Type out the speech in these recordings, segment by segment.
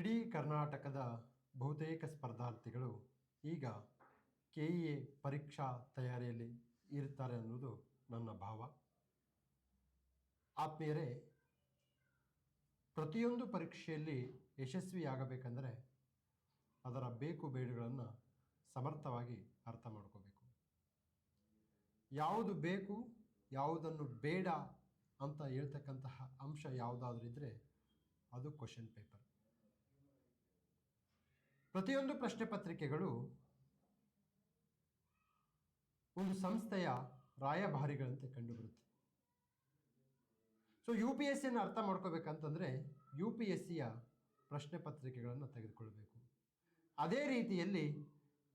ಇಡೀ ಕರ್ನಾಟಕದ ಬಹುತೇಕ ಸ್ಪರ್ಧಾರ್ಥಿಗಳು ಈಗ KEA ಪರೀಕ್ಷಾ ತಯಾರಿಯಲ್ಲಿ ಇರ್ತಾರೆ ಅನ್ನೋದು ನನ್ನ ಭಾವ. ಆತ್ಮೀಯರೇ, ಪ್ರತಿಯೊಂದು ಪರೀಕ್ಷೆಯಲ್ಲಿ ಯಶಸ್ವಿಯಾಗಬೇಕೆಂದರೆ ಅದರ ಬೇಕು ಬೇಡುಗಳನ್ನು ಸಮರ್ಥವಾಗಿ ಅರ್ಥ ಮಾಡ್ಕೋಬೇಕು. ಯಾವುದು ಬೇಕು, ಯಾವುದನ್ನು ಬೇಡ ಅಂತ ಹೇಳ್ತಕ್ಕಂತಹ ಅಂಶ ಯಾವುದಾದ್ರೂ ಇದ್ದರೆ ಅದು ಕ್ವಶನ್ ಪೇಪರ್. ಪ್ರತಿಯೊಂದು ಪ್ರಶ್ನೆ ಪತ್ರಿಕೆಗಳು ಒಂದು ಸಂಸ್ಥೆಯ ರಾಯಭಾರಿಗಳಂತೆ ಕಂಡುಬರುತ್ತೆ. ಸೊ UPSCಯನ್ನು ಅರ್ಥ ಮಾಡ್ಕೋಬೇಕಂತಂದರೆ UPSCಯ ಪ್ರಶ್ನೆ ಪತ್ರಿಕೆಗಳನ್ನು ತೆಗೆದುಕೊಳ್ಬೇಕು. ಅದೇ ರೀತಿಯಲ್ಲಿ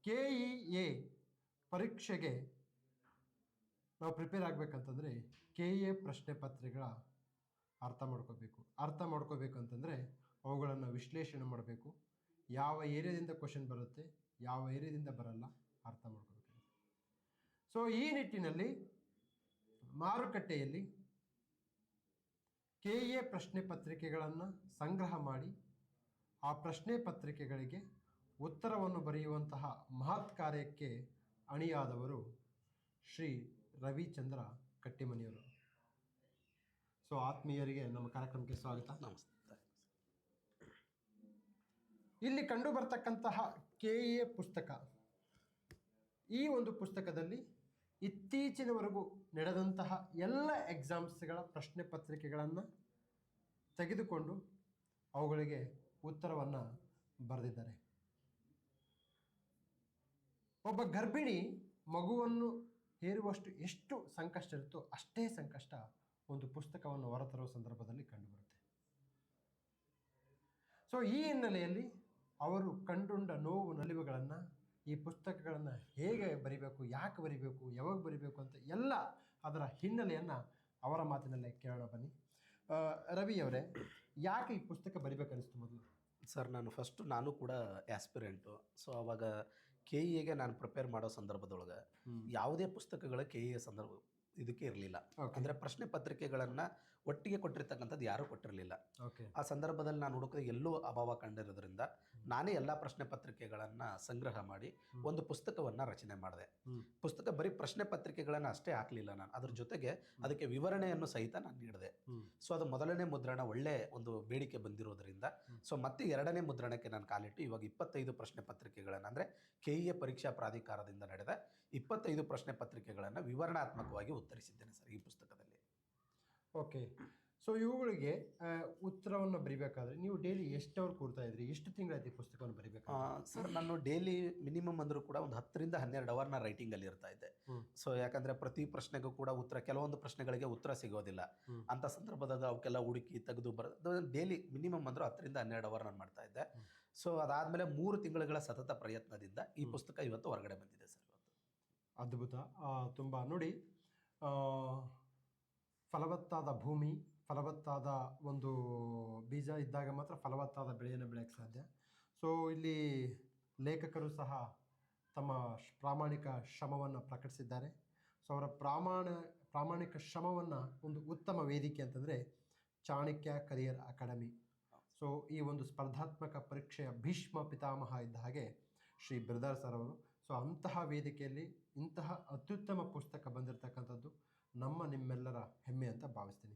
KEA ಪರೀಕ್ಷೆಗೆ ನಾವು ಪ್ರಿಪೇರ್ ಆಗಬೇಕಂತಂದರೆ KEA ಪ್ರಶ್ನೆ ಪತ್ರಿಕೆಗಳ ಅರ್ಥ ಮಾಡ್ಕೋಬೇಕು ಅಂತಂದರೆ ಅವುಗಳನ್ನು ವಿಶ್ಲೇಷಣೆ ಮಾಡಬೇಕು. ಯಾವ ಏರಿಯಾದಿಂದ ಕ್ವಶನ್ ಬರುತ್ತೆ, ಯಾವ ಏರಿಯಾದಿಂದ ಬರಲ್ಲ ಅರ್ಥ ಮಾಡ್ಕೋಬೇಕು. ಸೊ ಈ ನಿಟ್ಟಿನಲ್ಲಿ ಮಾರುಕಟ್ಟೆಯಲ್ಲಿ KEA ಪ್ರಶ್ನೆ ಪತ್ರಿಕೆಗಳನ್ನು ಸಂಗ್ರಹ ಮಾಡಿ ಆ ಪ್ರಶ್ನೆ ಪತ್ರಿಕೆಗಳಿಗೆ ಉತ್ತರವನ್ನು ಬರೆಯುವಂತಹ ಮಹತ್ ಕಾರ್ಯಕ್ಕೆ ಅಣಿಯಾದವರು ಶ್ರೀ ರವಿಚಂದ್ರ ಕಟ್ಟಿಮನಿಯವರು. ಸೊ ಆತ್ಮೀಯರಿಗೆ ನಮ್ಮ ಕಾರ್ಯಕ್ರಮಕ್ಕೆ ಸ್ವಾಗತ. ನಮಸ್ತೆ. ಇಲ್ಲಿ ಕಂಡು ಬರ್ತಕ್ಕಂತಹ KEA ಪುಸ್ತಕ, ಈ ಒಂದು ಪುಸ್ತಕದಲ್ಲಿ ಇತ್ತೀಚಿನವರೆಗೂ ನಡೆದಂತಹ ಎಲ್ಲ ಎಕ್ಸಾಮ್ಸ್ಗಳ ಪ್ರಶ್ನೆ ಪತ್ರಿಕೆಗಳನ್ನು ತೆಗೆದುಕೊಂಡು ಅವುಗಳಿಗೆ ಉತ್ತರವನ್ನು ಬರೆದಿದ್ದಾರೆ. ಒಬ್ಬ ಗರ್ಭಿಣಿ ಮಗುವನ್ನು ಹೇರುವಷ್ಟು ಎಷ್ಟು ಸಂಕಷ್ಟ ಇರುತ್ತೋ ಅಷ್ಟೇ ಸಂಕಷ್ಟ ಒಂದು ಪುಸ್ತಕವನ್ನು ಹೊರತರುವ ಸಂದರ್ಭದಲ್ಲಿ ಕಂಡುಬರುತ್ತೆ. ಸೊ ಈ ಹಿನ್ನೆಲೆಯಲ್ಲಿ ಅವರು ಕಂಡುಕೊಂಡ ನೋವು ನಲಿವುಗಳನ್ನು, ಈ ಪುಸ್ತಕಗಳನ್ನು ಹೇಗೆ ಬರಿಬೇಕು, ಯಾಕೆ ಬರಿಬೇಕು, ಯಾವಾಗ ಬರಿಬೇಕು ಅಂತ ಎಲ್ಲ ಅದರ ಹಿನ್ನೆಲೆಯನ್ನು ಅವರ ಮಾತಿನಲ್ಲೇ ಕೇಳೋಣ ಬನ್ನಿ. ರವಿಯವರೇ, ಯಾಕೆ ಈ ಪುಸ್ತಕ ಬರಿಬೇಕನ್ನಿಸ್ತು ಮೊದಲು? ಸರ್, ನಾನು ಕೂಡ ಆಸ್ಪಿರೆಂಟು. ಸೊ ಅವಾಗ KEAಗೆ ನಾನು ಪ್ರಿಪೇರ್ ಮಾಡೋ ಸಂದರ್ಭದೊಳಗೆ ಯಾವುದೇ ಪುಸ್ತಕಗಳ KEA ಇದಕ್ಕೆ ಇರಲಿಲ್ಲ. ಅಂದರೆ ಪ್ರಶ್ನೆ ಪತ್ರಿಕೆಗಳನ್ನು ಒಟ್ಟಿಗೆ ಕೊಟ್ಟಿರ್ತಕ್ಕಂಥದ್ದು ಯಾರೂ ಕೊಟ್ಟಿರಲಿಲ್ಲ. ಆ ಸಂದರ್ಭದಲ್ಲಿ ನಾನು ಹುಡುಕಿದ ಎಲ್ಲೂ ಅಭಾವ ಕಂಡಿರೋದ್ರಿಂದ ನಾನೇ ಎಲ್ಲ ಪ್ರಶ್ನೆ ಪತ್ರಿಕೆಗಳನ್ನು ಸಂಗ್ರಹ ಮಾಡಿ ಒಂದು ಪುಸ್ತಕವನ್ನು ರಚನೆ ಮಾಡಿದೆ. ಪುಸ್ತಕ ಬರೀ ಪ್ರಶ್ನೆ ಪತ್ರಿಕೆಗಳನ್ನು ಅಷ್ಟೇ ಹಾಕಲಿಲ್ಲ ನಾನು, ಅದ್ರ ಜೊತೆಗೆ ಅದಕ್ಕೆ ವಿವರಣೆಯನ್ನು ಸಹಿತ ನಾನು ನೀಡಿದೆ. ಸೊ ಅದು ಮೊದಲನೇ ಮುದ್ರಣ ಒಳ್ಳೆ ಒಂದು ಬೇಡಿಕೆ ಬಂದಿರೋದ್ರಿಂದ ಸೊ ಮತ್ತೆ ಎರಡನೇ ಮುದ್ರಣಕ್ಕೆ ನಾನು ಕಾಲಿಟ್ಟು ಇವಾಗ 25 ಪ್ರಶ್ನೆ ಪತ್ರಿಕೆಗಳನ್ನು, ಅಂದರೆ KEA ಪರೀಕ್ಷಾ ಪ್ರಾಧಿಕಾರದಿಂದ ನಡೆದ 25 ಪ್ರಶ್ನೆ ಪತ್ರಿಕೆಗಳನ್ನು ವಿವರಣಾತ್ಮಕವಾಗಿ ಉತ್ತರಿಸಿದ್ದೇನೆ ಸರ್ ಈ ಪುಸ್ತಕದಲ್ಲಿ. ಓಕೆ. ಸೊ ಇವುಗಳಿಗೆ ಉತ್ತರವನ್ನು ಬರಿಬೇಕಾದ್ರೆ ನೀವು ಡೈಲಿ ಎಷ್ಟು ಅವರ್ ಕೂರ್ತಾ ಇದ್ರಿ? ಎಷ್ಟು ತಿಂಗಳಾಯ್ತು ಈ ಪುಸ್ತಕವನ್ನು ಬರಿಬೇಕು? ಸರ್, ನಾನು ಡೈಲಿ ಮಿನಿಮಮ್ ಅಂದರೂ ಕೂಡ ಒಂದು 10 ರಿಂದ 12 ಅವರ್ ನಾನು ರೈಟಿಂಗಲ್ಲಿ ಇರ್ತಾ ಇದ್ದೆ. ಸೊ ಯಾಕಂದರೆ ಪ್ರತಿ ಪ್ರಶ್ನೆಗೂ ಕೂಡ ಕೆಲವೊಂದು ಪ್ರಶ್ನೆಗಳಿಗೆ ಉತ್ತರ ಸಿಗೋದಿಲ್ಲ. ಅಂಥ ಸಂದರ್ಭದಾಗ ಅವಕ್ಕೆಲ್ಲ ಹುಡುಕಿ ತೆಗೆದು ಬರೋದು ಡೈಲಿ ಮಿನಿಮಮ್ ಅಂದರೂ 10 ರಿಂದ 12 ಅವರ್ ನಾನು ಮಾಡ್ತಾ ಇದ್ದೆ. ಸೊ ಅದಾದಮೇಲೆ 3 ತಿಂಗಳ ಸತತ ಪ್ರಯತ್ನದಿಂದ ಈ ಪುಸ್ತಕ ಇವತ್ತು ಹೊರಗಡೆ ಬಂದಿದೆ ಸರ್. ಇವತ್ತು ಅದ್ಭುತ. ತುಂಬ ನೋಡಿ, ಫಲವತ್ತಾದ ಭೂಮಿ, ಫಲವತ್ತಾದ ಒಂದು ಬೀಜ ಇದ್ದಾಗ ಮಾತ್ರ ಫಲವತ್ತಾದ ಬೆಳೆಯನ್ನು ಬೆಳೆಯೋಕ್ಕೆ ಸಾಧ್ಯ. ಸೊ ಇಲ್ಲಿ ಲೇಖಕರು ಸಹ ತಮ್ಮ ಪ್ರಾಮಾಣಿಕ ಶ್ರಮವನ್ನು ಪ್ರಕಟಿಸಿದ್ದಾರೆ. ಸೊ ಅವರ ಪ್ರಾಮಾಣಿಕ ಶ್ರಮವನ್ನು ಒಂದು ಉತ್ತಮ ವೇದಿಕೆ ಅಂತಂದರೆ ಚಾಣಕ್ಯ ಕರಿಯರ್ ಅಕಾಡೆಮಿ. ಸೊ ಈ ಒಂದು ಸ್ಪರ್ಧಾತ್ಮಕ ಪರೀಕ್ಷೆಯ ಭೀಷ್ಮ ಪಿತಾಮಹ ಇದ್ದ ಹಾಗೆ ಶ್ರೀ ಬ್ರದರ್ ಸರ್ ಅವರು. ಸೊ ಅಂತಹ ವೇದಿಕೆಯಲ್ಲಿ ಇಂತಹ ಅತ್ಯುತ್ತಮ ಪುಸ್ತಕ ಬಂದಿರತಕ್ಕಂಥದ್ದು ನಿಮ್ಮೆಲ್ಲರ ಹೆಮ್ಮೆ ಅಂತ ಭಾವಿಸ್ತೀನಿ.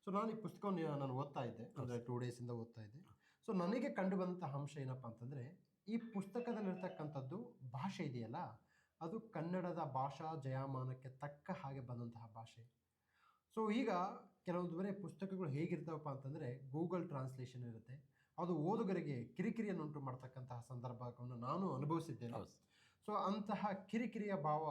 ಸೊ ನಾನು ಈ ಪುಸ್ತಕವನ್ನು ಓದ್ತಾ ಇದ್ದೆ, ಅಂದರೆ 2 ಡೇಸಿಂದ ಓದ್ತಾ ಇದ್ದೆ. ಸೊ ನನಗೆ ಕಂಡು ಬಂದಂಥ ಅಂಶ ಏನಪ್ಪ ಅಂತಂದರೆ, ಈ ಪುಸ್ತಕದಲ್ಲಿರ್ತಕ್ಕಂಥದ್ದು ಭಾಷೆ ಇದೆಯಲ್ಲ, ಅದು ಕನ್ನಡದ ಭಾಷಾ ಜಯಮಾನಕ್ಕೆ ತಕ್ಕ ಹಾಗೆ ಬಂದಂತಹ ಭಾಷೆ. ಸೊ ಈಗ ಕೆಲವೊಂದು ಬೇರೆ ಪುಸ್ತಕಗಳು ಹೇಗಿರ್ತಾವಪ್ಪ ಅಂತಂದರೆ ಗೂಗಲ್ ಟ್ರಾನ್ಸ್ಲೇಷನ್ ಇರುತ್ತೆ, ಅದು ಓದುಗರಿಗೆ ಕಿರಿಕಿರಿಯನ್ನುಂಟು ಮಾಡ್ತಕ್ಕಂತಹ ಸಂದರ್ಭವನ್ನು ನಾನು ಅನುಭವಿಸಿದ್ದೇನೆ. ಸೊ ಅಂತಹ ಕಿರಿಕಿರಿಯ ಭಾವ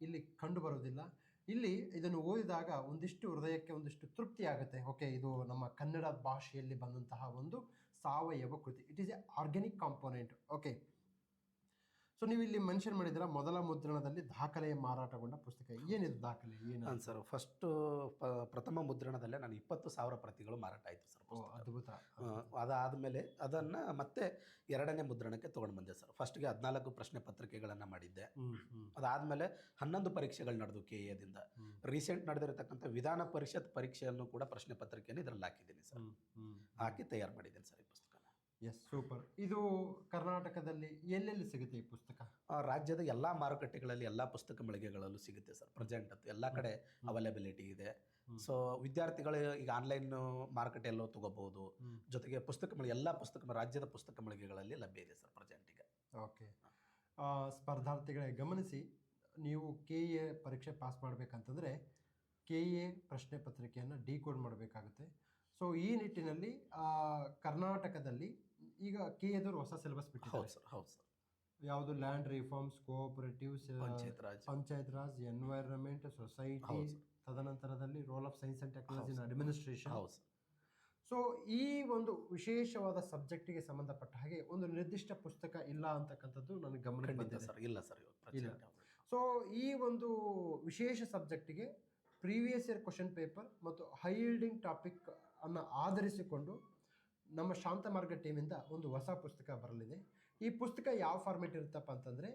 ಇಲ್ಲಿ ಕಂಡು ಬರೋದಿಲ್ಲ. ಇಲ್ಲಿ ಇದನ್ನು ಓದಿದಾಗ ಒಂದಿಷ್ಟು ಹೃದಯಕ್ಕೆ ಒಂದಿಷ್ಟು ತೃಪ್ತಿ ಆಗುತ್ತೆ. ಓಕೆ, ಇದು ನಮ್ಮ ಕನ್ನಡ ಭಾಷೆಯಲ್ಲಿ ಬಂದಂತಹ ಒಂದು ಸಾವಯವ ಕೃತಿ. It is A organic component. Okay. So ನೀವು ಇಲ್ಲಿ ಮೆನ್ಷನ್ ಮಾಡಿದ್ರೆ ಮೊದಲ ಮುದ್ರಣದಲ್ಲಿ ದಾಖಲೆಯ ಮಾರಾಟಗೊಂಡ ಪುಸ್ತಕ. ಏನಿದು ದಾಖಲೆ? ಏನು ಸರ್, ಪ್ರಥಮ ಮುದ್ರಣದಲ್ಲೇ ನಾನು 20,000 ಪ್ರತಿಗಳು ಮಾರಾಟ ಆಯಿತು ಸರ್. ಅದ್ಭುತ. ಅದಾದಮೇಲೆ ಅದನ್ನು ಮತ್ತೆ ಎರಡನೇ ಮುದ್ರಣಕ್ಕೆ ತೊಗೊಂಡು ಬಂದೆ ಸರ್. ಫಸ್ಟ್ಗೆ 14 ಪ್ರಶ್ನೆ ಪತ್ರಿಕೆಗಳನ್ನು ಮಾಡಿದ್ದೆ. ಅದಾದಮೇಲೆ 11 ಪರೀಕ್ಷೆಗಳು ನಡೆದು KEAದಿಂದ. ರೀಸೆಂಟ್ ನಡೆದಿರತಕ್ಕಂಥ ವಿಧಾನ ಪರಿಷತ್ ಪರೀಕ್ಷೆಯನ್ನು ಕೂಡ ಪ್ರಶ್ನೆ ಪತ್ರಿಕೆಯನ್ನು ಇದರಲ್ಲಿ ಹಾಕಿದ್ದೀನಿ ಸರ್. ಹಾಕಿ ತಯಾರು ಮಾಡಿದ್ದೇನೆ ಸರ್ ಈ ಪುಸ್ತಕನ. Yes, super. ಇದು ಕರ್ನಾಟಕದಲ್ಲಿ ಎಲ್ಲೆಲ್ಲಿ ಸಿಗುತ್ತೆ ಈ ಪುಸ್ತಕ? ರಾಜ್ಯದ ಎಲ್ಲ ಮಾರುಕಟ್ಟೆಗಳಲ್ಲಿ ಎಲ್ಲ ಪುಸ್ತಕ ಮಳಿಗೆಗಳಲ್ಲೂ ಸಿಗುತ್ತೆ ಸರ್. ಪ್ರೆಸೆಂಟ್ ಅಂತೂ ಎಲ್ಲ ಕಡೆ ಅವೈಲಬಿಲಿಟಿ ಇದೆ. ಸೊ ವಿದ್ಯಾರ್ಥಿಗಳು ಈಗ ಆನ್ಲೈನ್ ಮಾರುಕಟ್ಟೆಯಲ್ಲೂ ತಗೋಬಹುದು. ಜೊತೆಗೆ ಎಲ್ಲ ರಾಜ್ಯದ ಪುಸ್ತಕ ಮಳಿಗೆಗಳಲ್ಲಿ ಲಭ್ಯ ಇದೆ ಸರ್ ಪ್ರೆಸೆಂಟಿಗೆ. ಓಕೆ. ಸ್ಪರ್ಧಾರ್ಥಿಗಳೇ ಗಮನಿಸಿ, ನೀವು KA ಪರೀಕ್ಷೆ ಪಾಸ್ ಮಾಡಬೇಕಂತಂದರೆ KA ಪ್ರಶ್ನೆ ಪತ್ರಿಕೆಯನ್ನು ಡಿಕೋಡ್ ಮಾಡಬೇಕಾಗುತ್ತೆ. ಸೊ ಈ ನಿಟ್ಟಿನಲ್ಲಿ ಕರ್ನಾಟಕದಲ್ಲಿ ಈಗ KAದವರು ಹೊಸ ಸಿಲೆಬಸ್ ಬಿಟ್ಟಿದ್ದಾರೆ. ಹೌದು ಸರ್. ಯಾವುದು land reforms, cooperatives, panchayat raj, environment, society, ತದನಂತರದಲ್ಲಿ role of science and technology in administration. So ಈ ಒಂದು ವಿಶೇಷವಾದ ಸಬ್ಜೆಕ್ಟಿಗೆ ಸಂಬಂಧಪಟ್ಟ ಹಾಗೆ ಒಂದು ನಿರ್ದಿಷ್ಟ ಪುಸ್ತಕ ಇಲ್ಲ ಅಂತಕ್ಕಂಥದ್ದು ನನಗೆ ಗಮನಕ್ಕೆ ಬಂದಿದೆ ಸರ್. ಇಲ್ಲ ಸರ್, ಇಲ್ಲ. ಸೊ ಈ ಒಂದು ವಿಶೇಷ ಸಬ್ಜೆಕ್ಟಿಗೆ ಪ್ರೀವಿಯಸ್ ಇಯರ್ ಕ್ವಶನ್ ಪೇಪರ್ ಮತ್ತು ಹೈ ಯೀಲ್ಡಿಂಗ್ ಟಾಪಿಕ್ ಅನ್ನು ಆಧರಿಸಿಕೊಂಡು ನಮ್ಮ ಶಾಂತಮಾರ್ಗ ಟೀಮಿಂದ ಒಂದು ಹೊಸ ಪುಸ್ತಕ ಬರಲಿದೆ. ಈ ಪುಸ್ತಕ ಯಾವ ಫಾರ್ಮೇಟ್ ಇರುತ್ತಪ್ಪ ಅಂತಂದರೆ,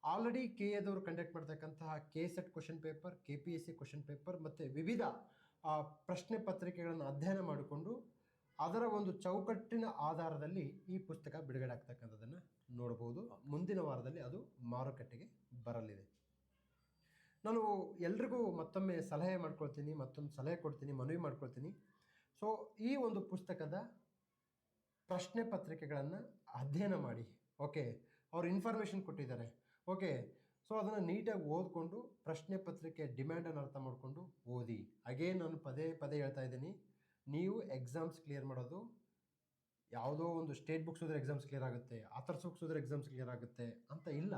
ಆಲ್ರೆಡಿ KAದವರು ಕಂಡಕ್ಟ್ ಮಾಡ್ತಕ್ಕಂತಹ KSET question paper, KPSC question paper ಮತ್ತು ವಿವಿಧ ಪ್ರಶ್ನೆ ಪತ್ರಿಕೆಗಳನ್ನು ಅಧ್ಯಯನ ಮಾಡಿಕೊಂಡು ಅದರ ಒಂದು ಚೌಕಟ್ಟಿನ ಆಧಾರದಲ್ಲಿ ಈ ಪುಸ್ತಕ ಬಿಡುಗಡೆ ಆಗ್ತಕ್ಕಂಥದ್ದನ್ನು ನೋಡ್ಬೋದು. ಮುಂದಿನ ವಾರದಲ್ಲಿ ಅದು ಮಾರುಕಟ್ಟೆಗೆ ಬರಲಿದೆ. ನಾನು ಎಲ್ರಿಗೂ ಮತ್ತೊಮ್ಮೆ ಸಲಹೆ ಕೊಡ್ತೀನಿ, ಮನವಿ ಮಾಡ್ಕೊಳ್ತೀನಿ. ಸೊ ಈ ಒಂದು ಪುಸ್ತಕದ ಪ್ರಶ್ನೆ ಪತ್ರಿಕೆಗಳನ್ನು ಅಧ್ಯಯನ ಮಾಡಿ. ಓಕೆ, ಅವ್ರು ಇನ್ಫಾರ್ಮೇಷನ್ ಕೊಟ್ಟಿದ್ದಾರೆ. ಓಕೆ, ಸೊ ಅದನ್ನು ನೀಟಾಗಿ ಓದಿಕೊಂಡು ಪ್ರಶ್ನೆ ಪತ್ರಿಕೆ ಡಿಮ್ಯಾಂಡನ್ನು ಅರ್ಥ ಮಾಡಿಕೊಂಡು ಓದಿ. ಅಗೇನ್ ನಾನು ಪದೇ ಹೇಳ್ತಾ ಇದ್ದೀನಿ, ನೀವು ಎಕ್ಸಾಮ್ಸ್ ಕ್ಲಿಯರ್ ಮಾಡೋದು ಯಾವುದೋ ಒಂದು ಸ್ಟೇಟ್ ಬುಕ್ಸ್ ಓದಿದ್ರೆ ಎಕ್ಸಾಮ್ಸ್ ಕ್ಲಿಯರ್ ಆಗುತ್ತೆ, ಆಥರ್ಸ್ ಬುಕ್ಸ್ ಓದಿದ್ರೆ ಎಕ್ಸಾಮ್ಸ್ ಕ್ಲಿಯರ್ ಆಗುತ್ತೆ ಅಂತ ಇಲ್ಲ.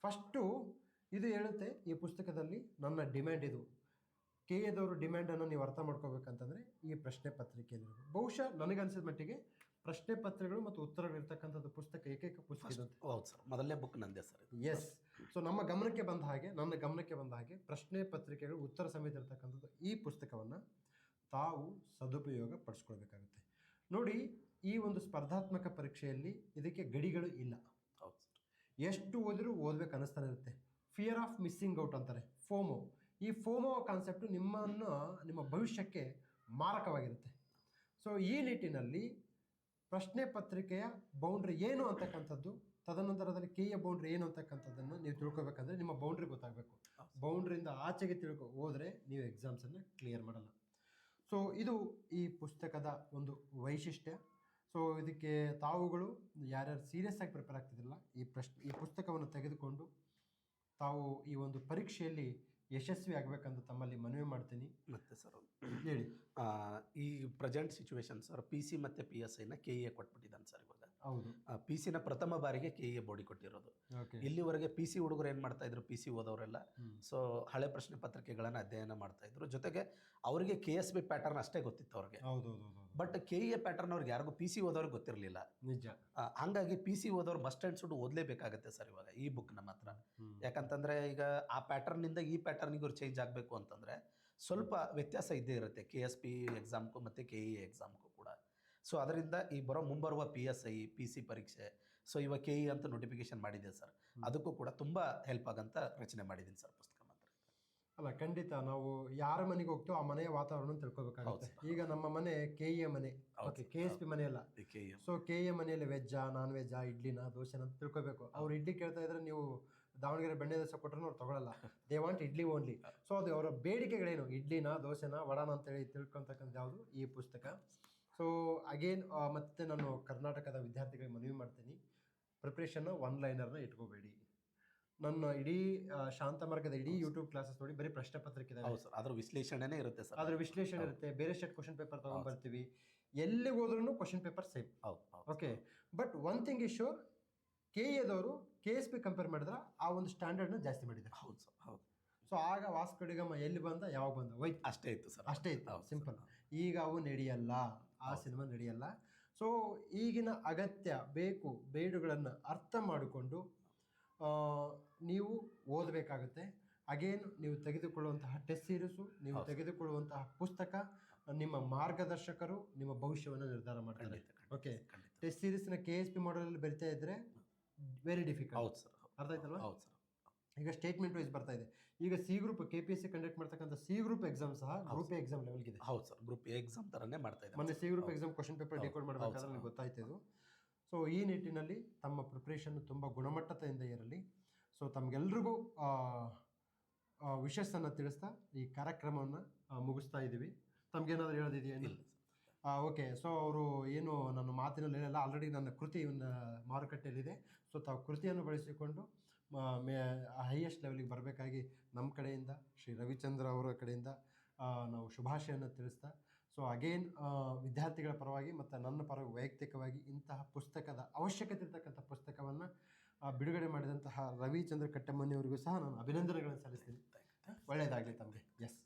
ಫಸ್ಟು ಇದು ಹೇಳುತ್ತೆ, ಈ ಪುಸ್ತಕದಲ್ಲಿ ನನ್ನ ಡಿಮ್ಯಾಂಡ್ ಇದು. KAದವರು ಡಿಮ್ಯಾಂಡನ್ನು ನೀವು ಅರ್ಥ ಮಾಡ್ಕೋಬೇಕಂತಂದರೆ ಈ ಪ್ರಶ್ನೆ ಪತ್ರಿಕೆಯಲ್ಲಿ ಬಹುಶಃ ನನಗನ್ಸಿದ ಮಟ್ಟಿಗೆ ಪ್ರಶ್ನೆ ಪತ್ರಿಕೆಗಳು ಮತ್ತು ಉತ್ತರಗಳಿರ್ತಕ್ಕಂಥದ್ದು ಪುಸ್ತಕ ಏಕೈಕ ಪುಸ್ತಕ ಇದೆ. ಹೌದು ಸರ್, ಮೊದಲನೇ ಬುಕ್ ನಂದೇ ಸರ್. ಎಸ್. ಸೊ ನನ್ನ ಗಮನಕ್ಕೆ ಬಂದ ಹಾಗೆ ಪ್ರಶ್ನೆ ಪತ್ರಿಕೆಗಳು ಉತ್ತರ ಸಮೇತ ಇರ್ತಕ್ಕಂಥದ್ದು ಈ ಪುಸ್ತಕವನ್ನು ತಾವು ಸದುಪಯೋಗ ಪಡಿಸ್ಕೊಳ್ಬೇಕಾಗುತ್ತೆ. ನೋಡಿ, ಈ ಒಂದು ಸ್ಪರ್ಧಾತ್ಮಕ ಪರೀಕ್ಷೆಯಲ್ಲಿ ಇದಕ್ಕೆ ಗಡಿಗಳು ಇಲ್ಲ. ಹೌದು ಸರ್. ಎಷ್ಟು ಓದಿರೂ ಓದ್ಬೇಕು ಅನ್ನಿಸ್ತಾನೆ ಇರುತ್ತೆ. ಫಿಯರ್ ಆಫ್ ಮಿಸ್ಸಿಂಗ್ ಔಟ್ ಅಂತಾರೆ, ಫೋಮೋ. ಈ ಫೋಮೋ ಕಾನ್ಸೆಪ್ಟು ನಿಮ್ಮ ಭವಿಷ್ಯಕ್ಕೆ ಮಾರಕವಾಗಿರುತ್ತೆ. ಸೊ ಈ ನಿಟ್ಟಿನಲ್ಲಿ ಪ್ರಶ್ನೆ ಪತ್ರಿಕೆಯ ಬೌಂಡ್ರಿ ಏನು ಅಂತಕ್ಕಂಥದ್ದು, ತದನಂತರದಲ್ಲಿ KA ಬೌಂಡ್ರಿ ಏನು ಅಂತಕ್ಕಂಥದ್ದನ್ನು ನೀವು ತಿಳ್ಕೊಬೇಕಂದ್ರೆ ನಿಮ್ಮ ಬೌಂಡ್ರಿ ಗೊತ್ತಾಗಬೇಕು. ಬೌಂಡ್ರಿಯಿಂದ ಆಚೆಗೆ ಹೋದರೆ ನೀವು ಎಕ್ಸಾಮ್ಸನ್ನು ಕ್ಲಿಯರ್ ಮಾಡಲ್ಲ. ಸೊ ಇದು ಈ ಪುಸ್ತಕದ ಒಂದು ವೈಶಿಷ್ಟ್ಯ. ಸೊ ಇದಕ್ಕೆ ತಾವುಗಳು ಯಾರ್ಯಾರು ಸೀರಿಯಸ್ ಆಗಿ ಪ್ರಿಪೇರ್ ಆಗ್ತಿದ್ದಿಲ್ಲ, ಈ ಪುಸ್ತಕವನ್ನು ತೆಗೆದುಕೊಂಡು ತಾವು ಈ ಒಂದು ಪರೀಕ್ಷೆಯಲ್ಲಿ ಯಶಸ್ವಿ ಆಗಬೇಕಂತ ತಮ್ಮಲ್ಲಿ ಮನವಿ ಮಾಡ್ತೀನಿ. ಮತ್ತೆ ಸರ್ ಹೇಳಿ. ಈ ಪ್ರೆಸೆಂಟ್ ಸಿಚುವೇಶನ್ ಸರ್, PC ಮತ್ತು PSIನ KA ಕೊಟ್ಬಿಟ್ಟಿದ್ದಾನೆ ಸರ್ ಇವಾಗ. ಹೌದು. PCನ ಪ್ರಥಮ ಬಾರಿಗೆ KA ಬಾಡಿ ಕೊಟ್ಟಿರೋದು. ಇಲ್ಲಿವರೆಗೆ PC ಹುಡುಗರು ಏನು ಮಾಡ್ತಾ ಇದ್ರು, PC ಓದೋರೆಲ್ಲ ಸೊ ಹಳೆ ಪ್ರಶ್ನೆ ಪತ್ರಿಕೆಗಳನ್ನು ಅಧ್ಯಯನ ಮಾಡ್ತಾ ಇದ್ರು. ಜೊತೆಗೆ ಅವರಿಗೆ KSB ಪ್ಯಾಟರ್ನ್ ಅಷ್ಟೇ ಗೊತ್ತಿತ್ತು ಅವ್ರಿಗೆ. ಬಟ್ KA ಪ್ಯಾಟರ್ನ್ ಅವ್ರಿಗೆ ಯಾರಿಗೂ PC ಓದೋರಿಗೆ ಗೊತ್ತಿರಲಿಲ್ಲ. ನಿಜ. ಹಂಗಾಗಿ PC ಓದೋರು ಮಸ್ಟ್ ಆ್ಯಂಡ್ ಶುಡ್ ಓದಲೇಬೇಕಾಗತ್ತೆ ಸರ್ ಇವಾಗ ಈ ಬುಕ್ನ ಮಾತ್ರ. ಯಾಕಂತಂದರೆ ಈಗ ಆ ಪ್ಯಾಟರ್ನಿಂದ ಈ ಪ್ಯಾಟರ್ನಿಗೆ ಅವ್ರು ಚೇಂಜ್ ಆಗಬೇಕು ಅಂತಂದರೆ ಸ್ವಲ್ಪ ವ್ಯತ್ಯಾಸ ಇದ್ದೇ ಇರುತ್ತೆ KSP ಎಕ್ಸಾಮ್ಗೂ ಮತ್ತು KA ಎಕ್ಸಾಮ್ಗೂ ಕೂಡ. ಸೊ ಅದರಿಂದ ಈ ಮುಂಬರುವ PSI PC ಪರೀಕ್ಷೆ, ಸೊ ಇವಾಗ KE ಅಂತ ನೋಟಿಫಿಕೇಶನ್ ಮಾಡಿದೆ ಸರ್, ಅದಕ್ಕೂ ಕೂಡ ತುಂಬ ಹೆಲ್ಪ್ ಆಗಂತ ರಚನೆ ಮಾಡಿದ್ದೀನಿ ಸರ್ ಪುಸ್ತಕ ಮಾತ್ರ. ಅಲ್ಲ, ಖಂಡಿತ ನಾವು ಯಾರ ಮನೆಗೆ ಹೋಗ್ತೀವೋ ಆ ಮನೆಯ ವಾತಾವರಣ ತಿಳ್ಕೊಬೇಕಾಗುತ್ತೆ. ಈಗ ನಮ್ಮ ಮನೆ KA ಮನೆ, ಓಕೆ, KSP ಮನೆ ಅಲ್ಲ. ಸೊ KA ಮನೆಯಲ್ಲಿ ವೆಜ್ಜಾ, ನಾನ್ ವೆಜ್ಜಾ, ಇಡ್ಲಿನಾ, ದೋಸೆನ ಅಂತ ತಿಳ್ಕೊಬೇಕು. ಅವ್ರು ಇಡ್ಲಿ ಕೇಳ್ತಾ ಇದ್ರೆ ನೀವು ದಾವಣಗೆರೆ ಬೆಣ್ಣೆ ದೋಸೆ ಕೊಟ್ಟರು ಅವ್ರು ತೊಗೊಳಲ್ಲ. They want idli only. So ಅದು ಅವರ ಬೇಡಿಕೆಗಳೇನು, ಇಡ್ಲಿನ, ದೋಸೆನ, ವಡಾನ ಅಂತೇಳಿ ತಿಳ್ಕೊತಕ್ಕಂಥ ಯಾವುದು ಈ ಪುಸ್ತಕ. ಸೊ ಅಗೇನ್ ಮತ್ತೆ ನಾನು ಕರ್ನಾಟಕದ ವಿದ್ಯಾರ್ಥಿಗಳಿಗೆ ಮನವಿ ಮಾಡ್ತೀನಿ, ಪ್ರಿಪ್ರೇಷನ್ನ ಒನ್ ಲೈನರ್ನ ಇಟ್ಕೋಬೇಡಿ. ನನ್ನ ಇಡೀ ಶಾಂತಮಾರ್ಗದ ಯೂಟ್ಯೂಬ್ ಕ್ಲಾಸಸ್ ನೋಡಿ, ಬರೀ ಪ್ರಶ್ನೆ ಪತ್ರಿಕೆ ಇದೆ. ಅದ್ರ ವಿಶ್ಲೇಷಣೆ ಇರುತ್ತೆ ಸರ್. ಅದ್ರ ವಿಶ್ಲೇಷಣೆ ಇರುತ್ತೆ. ಬೇರೆ ಸ್ಟೇಟ್ ಕ್ವಶನ್ ಪೇಪರ್ ತೊಗೊಂಡ್ಬರ್ತೀವಿ. ಎಲ್ಲಿಗೆ ಹೋದ್ರೂ question paper same. Okay, but one thing is sure, KAದವರು KSP ಕಂಪೇರ್ ಮಾಡಿದ್ರೆ ಆ ಒಂದು ಸ್ಟ್ಯಾಂಡರ್ಡ್ನ ಜಾಸ್ತಿ ಮಾಡಿದ್ದಾರೆ. ಹೌದು ಸರ್, ಹೌದು. ಸೊ ಆಗ ವಾಸ್ಕೋಡಿಗಮ್ಮ ಎಲ್ಲಿ ಬಂದ, ಯಾವಾಗ ಬಂದ, ಹೋಯ್ತು, ಅಷ್ಟೇ ಇತ್ತು ಸರ್, ಅಷ್ಟೇ ಇತ್ತು, ಸಿಂಪಲ್. ಈಗ ಅವು ನಡೆಯಲ್ಲ, ಆ ಸಿನಿಮಾ ನಡೆಯಲ್ಲ. ಸೊ ಈಗಿನ ಅಗತ್ಯ ಬೇಡುಗಳನ್ನು ಅರ್ಥ ಮಾಡಿಕೊಂಡು ನೀವು ಓದಬೇಕಾಗುತ್ತೆ. ಅಗೇನ್ ನೀವು ತೆಗೆದುಕೊಳ್ಳುವಂತಹ ಟೆಸ್ಟ್ ಸೀರೀಸು, ನೀವು ತೆಗೆದುಕೊಳ್ಳುವಂತಹ ಪುಸ್ತಕ ನಿಮ್ಮ ಮಾರ್ಗದರ್ಶಕರು ನಿಮ್ಮ ಭವಿಷ್ಯವನ್ನು ನಿರ್ಧಾರ ಮಾಡ್ತಾರೆ. ಓಕೆ, ಟೆಸ್ಟ್ ಸೀರೀಸ್ನ KSP ಮಾಡಲಲ್ಲಿ ಬರಿತಾ ಇದ್ರೆ ವೆರಿ ಡಿಫಿಕಲ್ಟ್. ಹೌದು ಸರ್, ಅರ್ಥ ಆಯ್ತಲ್ವಾ? ಹೌದು ಸರ್. ಈಗ ಸ್ಟೇಟ್ಮೆಂಟ್ ವೈಸ್ ಬರ್ತಾ ಇದೆ. ಈಗ ಸಿ ಗ್ರೂಪ್ KPSC ಕಂಡಕ್ಟ್ ಮಾಡ್ತಕ್ಕಂಥ ಸಿ ಗ್ರೂಪ್ ಎಕ್ಸಾಮ್ ಸಹ ಗ್ರೂಪ್ ಎ ಎಕ್ಸಾಮ್ ಲೆವೆಲ್ಗಿದೆ. ಹೌದು ಸರ್, ಗ್ರೂಪ್ ಎ ಎಕ್ಸಾಮ್ ಥರನೇ ಮಾಡ್ತಾ ಇದ್ದಾರೆ. ಮೊನ್ನೆ C group exam question paper decode ಮಾಡಬೇಕಾದ್ರೆ ನನಗೆ ಗೊತ್ತಾಯ್ತು ಇದು. ಸೊ ಈ ನಿಟ್ಟಿನಲ್ಲಿ ತಮ್ಮ ಪ್ರಿಪ್ರೇಷನ್ ತುಂಬ ಗುಣಮಟ್ಟತೆಯಿಂದ ಇರಲಿ. ಸೊ ತಮಗೆಲ್ರಿಗೂ ವಿಶಸ್ಸನ್ನು ತಿಳಿಸ್ತಾ ಈ ಕಾರ್ಯಕ್ರಮವನ್ನು ಮುಗಿಸ್ತಾ ಇದ್ದೀವಿ. ತಮಗೇನಾದರೂ ಹೇಳೋದಿದೆಯಾ? ಇಲ್ಲ ಓಕೆ. ಸೊ ಅವರು ಏನು ನನ್ನ ಮಾತಿನಲ್ಲಿ ಹೇಳಲ್ಲ, ಆಲ್ರೆಡಿ ನನ್ನ ಕೃತಿ ಮಾರುಕಟ್ಟೆಯಲ್ಲಿದೆ. ಸೊ ತಾವು ಕೃತಿಯನ್ನು ಬಳಸಿಕೊಂಡು ಹೈಯೆಸ್ಟ್ ಲೆವೆಲಿಗೆ ಬರಬೇಕಾಗಿ ನಮ್ಮ ಕಡೆಯಿಂದ ಶ್ರೀ ರವಿಚಂದ್ರ ಅವರ ಕಡೆಯಿಂದ ನಾವು ಶುಭಾಶಯನ್ನು ತಿಳಿಸ್ತಾ, ಸೊ ಅಗೇನ್ ವಿದ್ಯಾರ್ಥಿಗಳ ಪರವಾಗಿ ಮತ್ತು ನನ್ನ ಪರವಾಗಿ ವೈಯಕ್ತಿಕವಾಗಿ ಇಂತಹ ಪುಸ್ತಕದ ಅವಶ್ಯಕತೆ ಇರ್ತಕ್ಕಂಥ ಪುಸ್ತಕವನ್ನು ಬಿಡುಗಡೆ ಮಾಡಿದಂತಹ ರವಿಚಂದ್ರ ಕಟ್ಟಮನಿ ಅವರಿಗೂ ಸಹ ನಾನು ಅಭಿನಂದನೆಗಳನ್ನು ಸಲ್ಲಿಸ್ತೀನಿ. ಒಳ್ಳೆಯದಾಗಲಿ ತಮಗೆ. ಎಸ್.